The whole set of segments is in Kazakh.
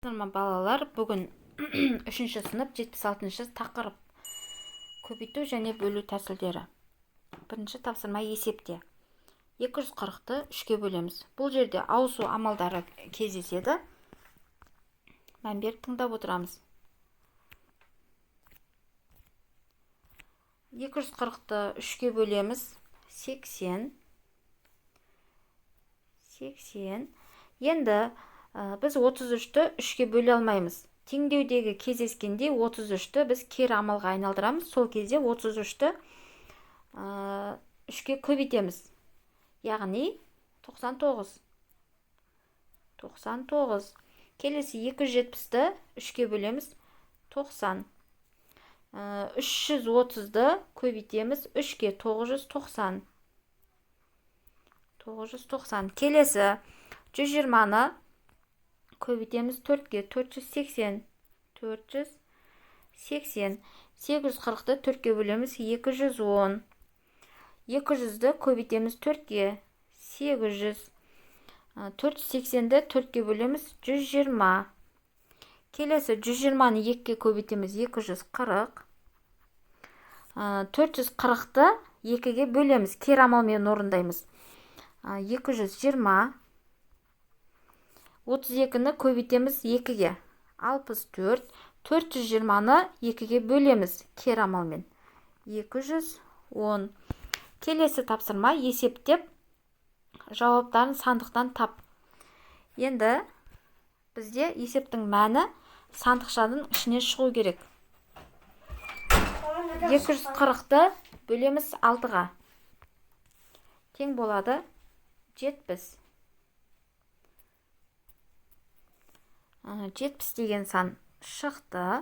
Балалар, бүгін 3-ші сынып 76-ші тақырып көбейту және бөлу тәсілдері. Бірінші тапсырма есепте. 240-ты 3-ке бөлеміз. Бұл жерде ауысу амалдары кездеседі. Мән беріп тыңдап отырамыз. 240-ты 3-ке бөлеміз. 80. Енді біз 33-ті 3-ке бөле алмаймыз. Теңдеудегі кездескенде 33-ті біз кері амалға айналдырамыз. Сол кезде 33-ті 3-ке көбейтеміз. Яғни 99. Келесі 270-ті 3-ке бөлеміз. 90. 330-ды көбейтеміз. 3-ке 990. Келесі 120-ны көбейтеміз 4-ке 480. 840-ты 4-ке бөлеміз 210. 200-ді көбейтеміз 4-ке 800. 480-ді 4-ке бөлеміз 120. Келесі 120-ны 2-ке көбейтеміз 240. 440-ты 2-ге бөлеміз. Кері амалмен орындаймыз. 220. 32-ні көбейтеміз 2-ге. 64. 420-ны 2-ге бөлеміз. Кері амалмен. 210. Келесі тапсырма есептеп, жауаптарын сандықтан тап. Енді бізде есептің мәні сандықшаның ішіне шығу керек. 240-ты бөлеміз 6-ға. Тең болады 70. 70 деген сан шықты.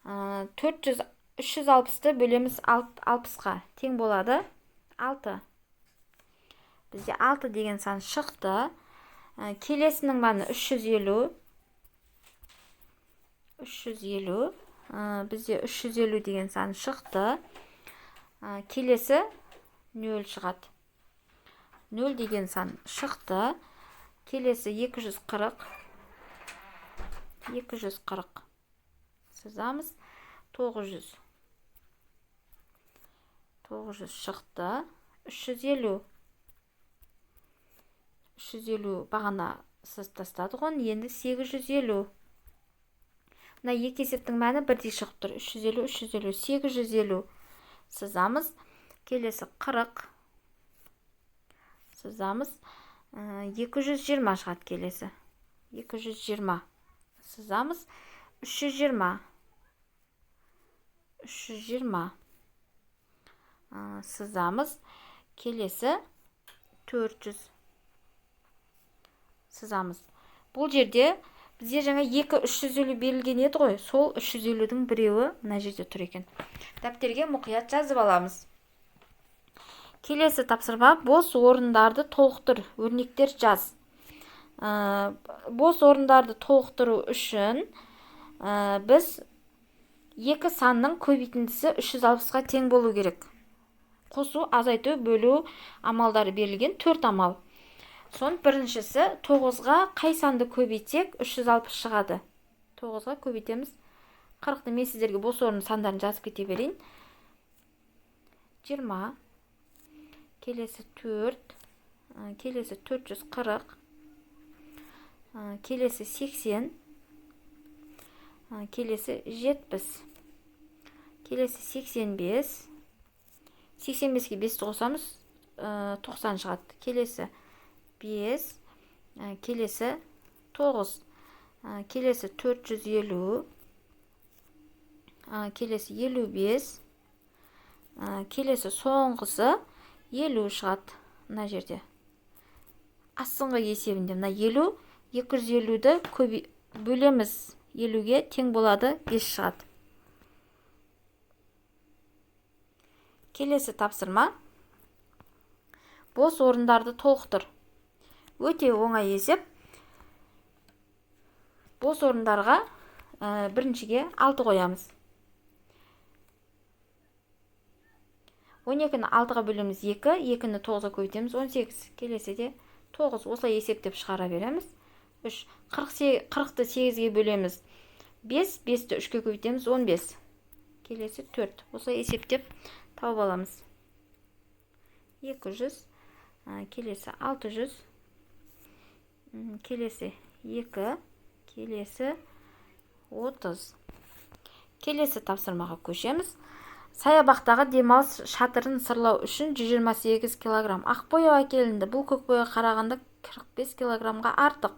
360-ты бөлеміз 60-ға. Тең болады 6. Бізде 6 деген сан шықты. Келесінің мәні 350. Бізде 350 деген сан шықты. Келесі 0 шығады. 0 деген сан шықты. Келесі 240. Сызамыз. 900 шықты. 350 бағана сыз тастадық оны. Енді 850. Мына екі есептің мәні бірдей шығып тұр. 350. 850 сызамыз. Келесі 40 сызамыз. 220 шығады келесі. 220 сызамыз. 320 сызамыз. Келесі 400 сызамыз. Бұл жерде бізде жаңа 350 берілген еді ғой. Сол 350-дің біреуі мына жерде тұр екен. Дәптерге мұқият жазып аламыз. Келесі тапсырма бос орындарды толықтыр. Өрнектер жаз. Бос орындарды толықтыру үшін біз 2 санның көбейтіндісі 360-ға тең болу керек. Қосу, азайту, бөлу амалдары берілген 4 амал. Сон біріншісі 9-ға қай санды көбейтсек 360 шығады. 9-ға көбейтеміз. 40-ны мен сіздерге бос орын сандарын жазып кете берейін. 20. Келесі 4. Келесі 440. Келесі 80. Келесі 70. Келесі 85. 85-ге 5-ті қосамыз. 90 шығады. Келесі 5. Келесі 9. Келесі 450. Келесі 55. Келесі соңғысы 50 шығады. Мына жерде. Астыңғы есебінде мына 50. 250-ді бөлеміз. 50-ге тең болады 5 шығады. Келесі тапсырма. Бос орындарды толықтыр. Өте оңай есеп. Бос орындарға біріншіге 6 қоямыз. 12-ні 6-ға бөлеміз 2. 2-ні 9-ға көбейтеміз 18. Келесі де 9. Осылай есептеп шығара береміз. 3. 40-ты 8-ге бөлеміз. 5, 5-ті 3-ке көбейтеміз, 15. Келесі 4. Осылай есептеп тауып аламыз. 200, келесі 600, келесі 2, келесі 30. Келесі тапсырмаға көшеміз. Саябақтағы демалыс шатырын сырлау үшін 128 кг ақ бояу әкелінді. Бұл көк бояуға қарағанда 45 кг-ға артық.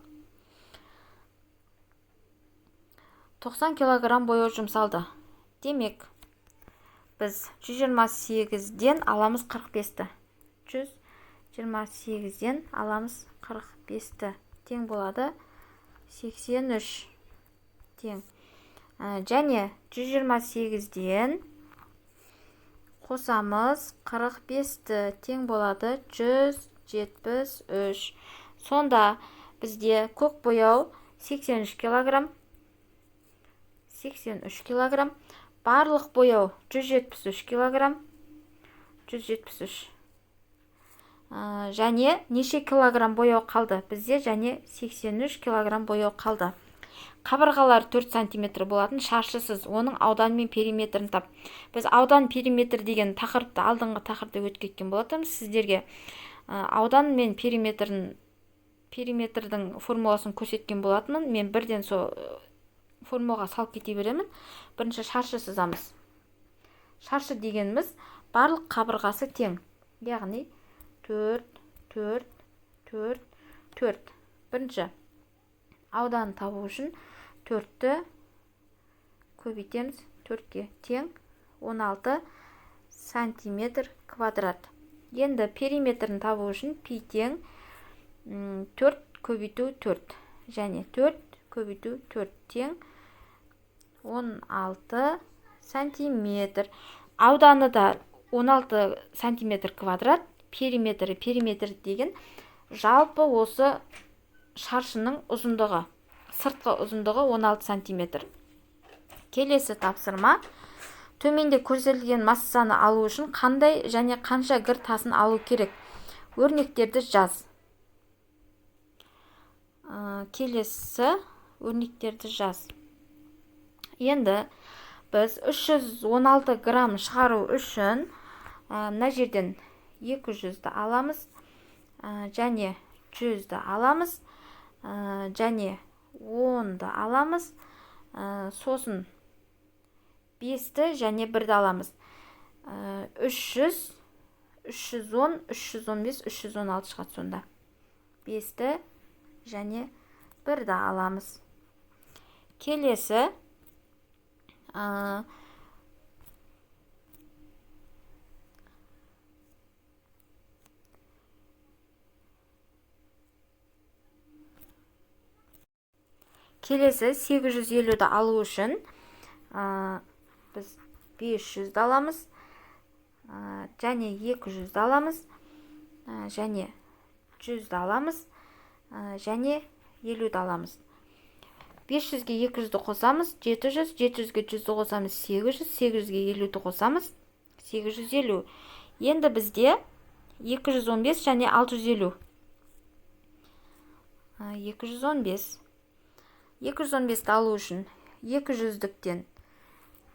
90 кг бояу жұмсалды. Демек, біз 128-ден аламыз 45-ті. 128-ден аламыз 45-ті. Тең болады 83. Тең. Және 128-ден қосамыз 45-ті. Тең болады 173. Сонда бізде көк бояу 83 кг. 83 кг. Барлық бояу 173 кг. 173. Және неше килограмм бояу қалды? Бізде және 83 кг бояу қалды. Қабырғалар 4 см болатын шаршысыз. Оның ауданы мен периметрін тап. Біз аудан периметр деген тақырыпты алдыңғы тақырыпта өтіп болатынбыз. Сіздерге аудан мен периметрдің формуласын көрсеткен болатынмын. Мен бірден сол формулаға салып кете беремін. Бірінші шаршы сызамыз. Шаршы дегеніміз барлық қабырғасы тең. Яғни 4, 4, 4, 4. Бірінші ауданын табу үшін 4-ті көбейтеміз. 4-ке тең 16 сантиметр квадрат. Енді периметрін табу үшін пи тең 4 көбейту 4. Және 4 көбейту 4 тең 16 сантиметр. Ауданы да 16 сантиметр квадрат. Периметр деген жалпы осы шаршының ұзындығы. Сыртқы ұзындығы 16 сантиметр. Келесі тапсырма. Төменде көрсетілген массаны алу үшін қандай және қанша гір тасын алу керек? Өрнектерді жаз. Келесі өрнектерді жаз. Енді біз 316 грамм шығару үшін мына жерден 200-ді аламыз, және 100-ді аламыз, және 10-ді аламыз, сосын 5-ті және 1-ді аламыз. 300, 310, 315, 316 шығады сонда. 5-ті және 1-ді аламыз. Келесі Келесі 850-ді алу үшін біз 500-ді аламыз, және 200-ді аламыз, және 100-ді аламыз, және 50-ді аламыз. 500-ге 200-ді қосамыз, 700, 700-ге 100-ді қосамыз, 800, 800-ге 50-ді қосамыз, 850. Енді бізде 215 және 650. 215. 215-ді алу үшін 200-діктен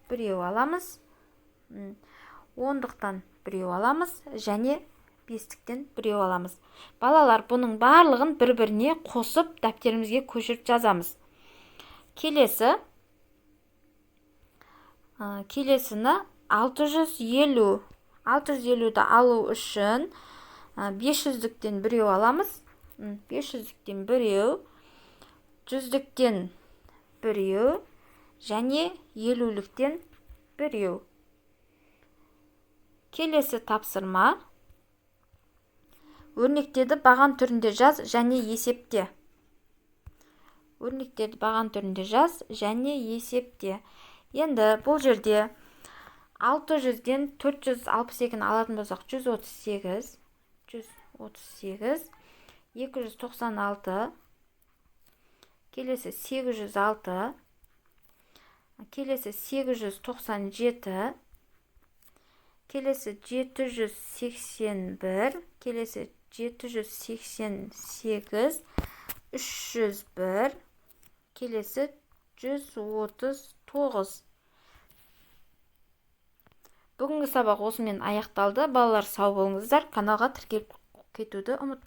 біреу аламыз, 10-дықтан біреу аламыз, және 5-діктен біреу аламыз. Балалар, бұның барлығын бір-біріне қосып дәптерімізге көшіріп жазамыз. Келесіні 650. 650-ді алу үшін 500-діктен біреу аламыз, 500-діктен біреу, 100-діктен біреу, және 50-ліктен біреу. Келесі тапсырма. Өрнектерді баған түрінде жаз және есепте. Өрнектерді баған түрінде жаз және есепте. Енді бұл жерде 600-ден 462-ні алатын болсақ, 138, 296, келесі 806, келесі 897, келесі 781, келесі 788, 301, келесі 139. Бүгінгі сабақ осымен аяқталды. Балалар, сау болыңыздар. Каналға тіркеліп кетуді ұмытпаңыздар.